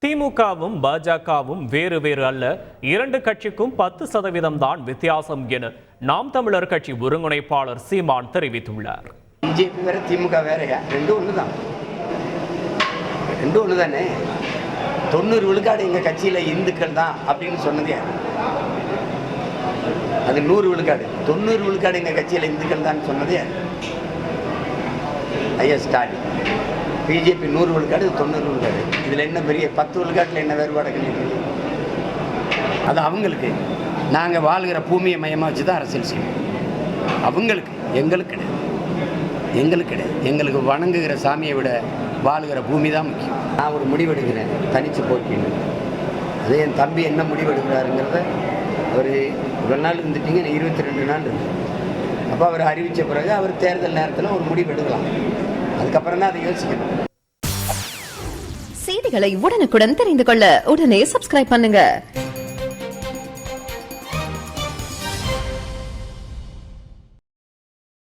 திமுகவும் பாஜகவும் வேறு வேறு அல்ல, இரண்டு கட்சிக்கும் 10% தான் வித்தியாசம் என நாம் தமிழர் கட்சி ஒருங்கிணைப்பாளர் சீமான் தெரிவித்துள்ளார். பிஜேபி வேற திமுக வேறையா? ரெண்டும் ஒண்ணுதான், ரெண்டும் ஒண்ணுதானே. 90 விழுக்காடு எங்க கட்சியில இந்துக்கள் தான் அப்படின்னு சொன்னது யார்? அது 100 விழுக்காடு. 90 விழுக்காடு எங்க கட்சியில இந்துக்கள் தான் சொன்னது யார்? ஐயா ஸ்டாலின். பிஜேபி 100 விழுக்காடு, 90 விழுக்காடு. இதில் என்ன பெரிய 10 விழுக்காட்டில் என்ன வேறுபாடு கிடையாது? அது அவங்களுக்கு. நாங்கள் வாழ்கிற பூமியை மையமாக வச்சு தான் அரசியல் செய்வோம். அவங்களுக்கு, எங்களுக்கு கிடையாது. எங்களுக்கு கிடையாது. எங்களுக்கு வணங்குகிற சாமியை விட வாழ்கிற பூமி தான் முக்கியம். நான் ஒரு முடிவெடுக்கிறேன், தனித்து போட்டின்னு. அதே என் தம்பி என்ன முடிவெடுக்கிறாருங்கிறத அவர் இவ்வளோ நாள் இருந்துட்டீங்க, 22 நாள் இருக்கு. அப்போ அவர் அறிவித்த பிறகு அவர் தேர்தல் நேரத்தில் ஒரு முடிவு எடுக்கலாம். அதுக்கப்புறம் தான் அதை யோசிக்கணும். செய்திகளை உடனுக்குடன் தெரிந்து கொள்ள உடனே சப்ஸ்கிரைப் பண்ணுங்க.